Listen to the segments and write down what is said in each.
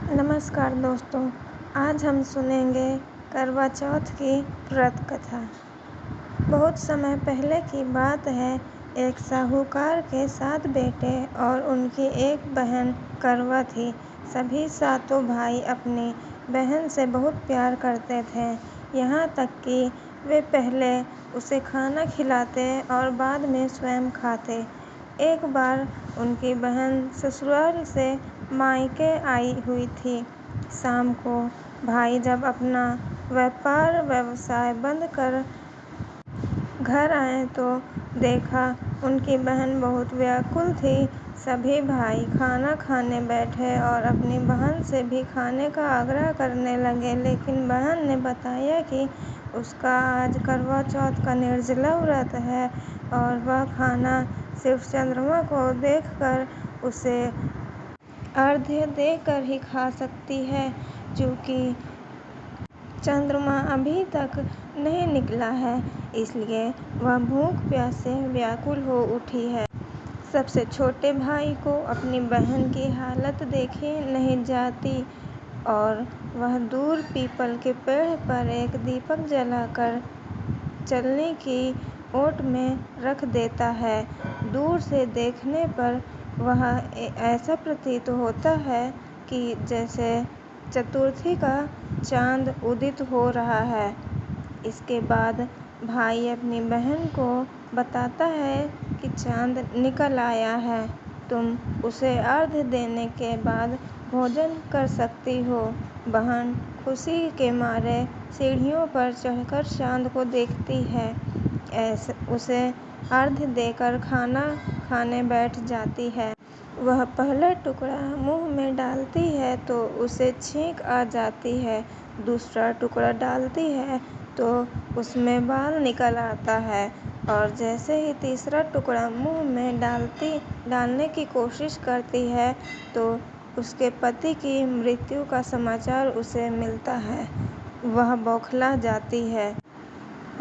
नमस्कार दोस्तों, आज हम सुनेंगे करवा चौथ की व्रत कथा। बहुत समय पहले की बात है। एक साहूकार के 7 बेटे और उनकी एक बहन करवा थी। सभी सातों भाई अपनी बहन से बहुत प्यार करते थे, यहाँ तक कि वे पहले उसे खाना खिलाते और बाद में स्वयं खाते। एक बार उनकी बहन ससुराल से मायके आई हुई थी। शाम को भाई जब अपना व्यवसाय बंद कर घर आए तो देखा उनकी बहन बहुत व्याकुल थी। सभी भाई खाना खाने बैठे और अपनी बहन से भी खाने का आग्रह करने लगे, लेकिन बहन ने बताया कि उसका आज करवा चौथ का निर्जला व्रत है और वह खाना सिर्फ चंद्रमा को देखकर उसे अर्घ्य देकर ही खा सकती है, क्योंकि चंद्रमा अभी तक नहीं निकला है, इसलिए वह भूख प्यास से व्याकुल हो उठी है। सबसे छोटे भाई को अपनी बहन की हालत देखी नहीं जाती और वह दूर पीपल के पेड़ पर एक दीपक जलाकर चलने की ओट में रख देता है। दूर से देखने पर वह ऐसा प्रतीत होता है कि जैसे चतुर्थी का चांद उदित हो रहा है। इसके बाद भाई अपनी बहन को बताता है कि चांद निकल आया है, तुम उसे अर्घ्य देने के बाद भोजन कर सकती हो। बहन खुशी के मारे सीढ़ियों पर चढ़कर चांद को देखती है, उसे अर्घ्य देकर खाना खाने बैठ जाती है। वह पहला टुकड़ा मुंह में डालती है तो उसे छींक आ जाती है, दूसरा टुकड़ा डालती है तो उसमें बाल निकल आता है और जैसे ही तीसरा टुकड़ा मुंह में डालने की कोशिश करती है तो उसके पति की मृत्यु का समाचार उसे मिलता है। वह बौखला जाती है।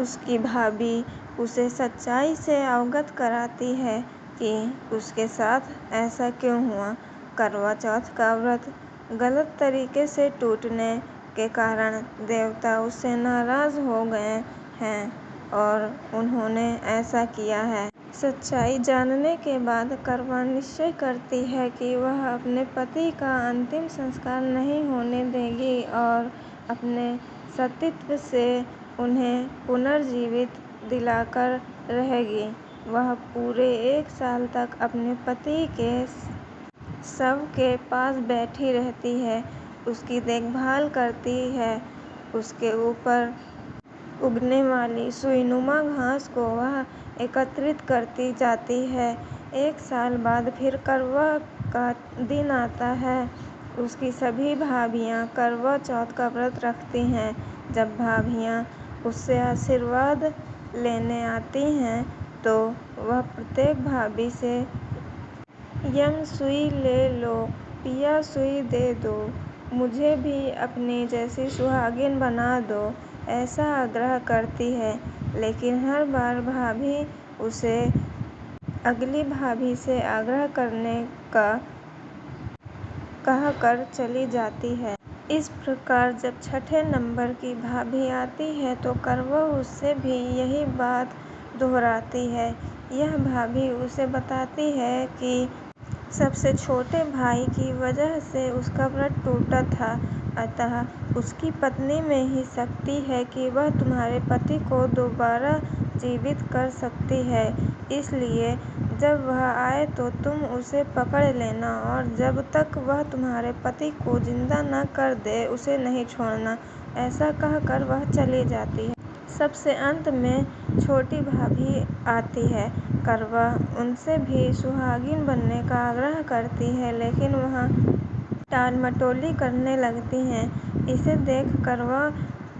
उसकी भाभी उसे सच्चाई से अवगत कराती है कि उसके साथ ऐसा क्यों हुआ। करवा चौथ का व्रत गलत तरीके से टूटने के कारण देवता उससे नाराज हो गए हैं और उन्होंने ऐसा किया है। सच्चाई जानने के बाद करवा निश्चय करती है कि वह अपने पति का अंतिम संस्कार नहीं होने देगी और अपने सतीत्व से उन्हें पुनर्जीवित दिलाकर रहेगी। वह पूरे 1 साल तक अपने पति के शव के पास बैठी रहती है, उसकी देखभाल करती है। उसके ऊपर उगने वाली सुईनुमा घास को वह एकत्रित करती जाती है। 1 साल बाद फिर करवा का दिन आता है। उसकी सभी भाभियाँ करवा चौथ का व्रत रखती हैं। जब भाभियाँ उससे आशीर्वाद लेने आती हैं तो वह प्रत्येक भाभी से यम सुई ले लो, पिया सुई दे दो, मुझे भी अपनी जैसी सुहागिन बना दो, ऐसा आग्रह करती है। लेकिन हर बार भाभी उसे अगली भाभी से आग्रह करने का कहकर चली जाती है। इस प्रकार जब छठे नंबर की भाभी आती है तो करवा उससे भी यही बात दोहराती है। यह भाभी उसे बताती है कि सबसे छोटे भाई की वजह से उसका व्रत टूटा था, अतः उसकी पत्नी में ही शक्ति है कि वह तुम्हारे पति को दोबारा जीवित कर सकती है, इसलिए जब वह आए तो तुम उसे पकड़ लेना और जब तक वह तुम्हारे पति को जिंदा न कर दे उसे नहीं छोड़ना। ऐसा कहकर वह चली जाती है। सबसे अंत में छोटी भाभी आती है। करवा उनसे भी सुहागिन बनने का आग्रह करती है, लेकिन वह टालमटोली करने लगती हैं। इसे देख करवा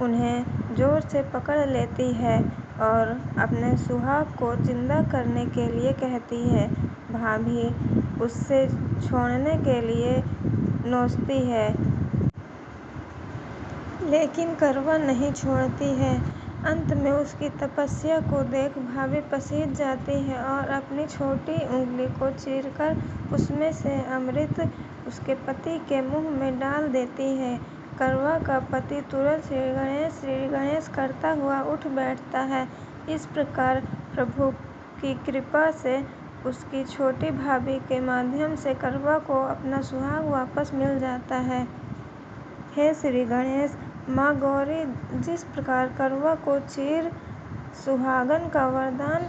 उन्हें जोर से पकड़ लेती है और अपने सुहाग को जिंदा करने के लिए कहती है। भाभी उससे छोड़ने के लिए नोचती है, लेकिन करवा नहीं छोड़ती है। अंत में उसकी तपस्या को देख भाभी पसीज जाती है और अपनी छोटी उंगली को चीरकर उसमें से अमृत उसके पति के मुंह में डाल देती है। करवा का पति तुरंत श्री गणेश करता हुआ उठ बैठता है। इस प्रकार प्रभु की कृपा से उसकी छोटी भाभी के माध्यम से करवा को अपना सुहाग वापस मिल जाता है। हे श्री गणेश, माँ गौरी जिस प्रकार करवा को चिर सुहागन का वरदान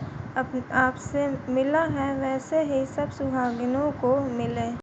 आपसे मिला है, वैसे ही सब सुहागिनों को मिले।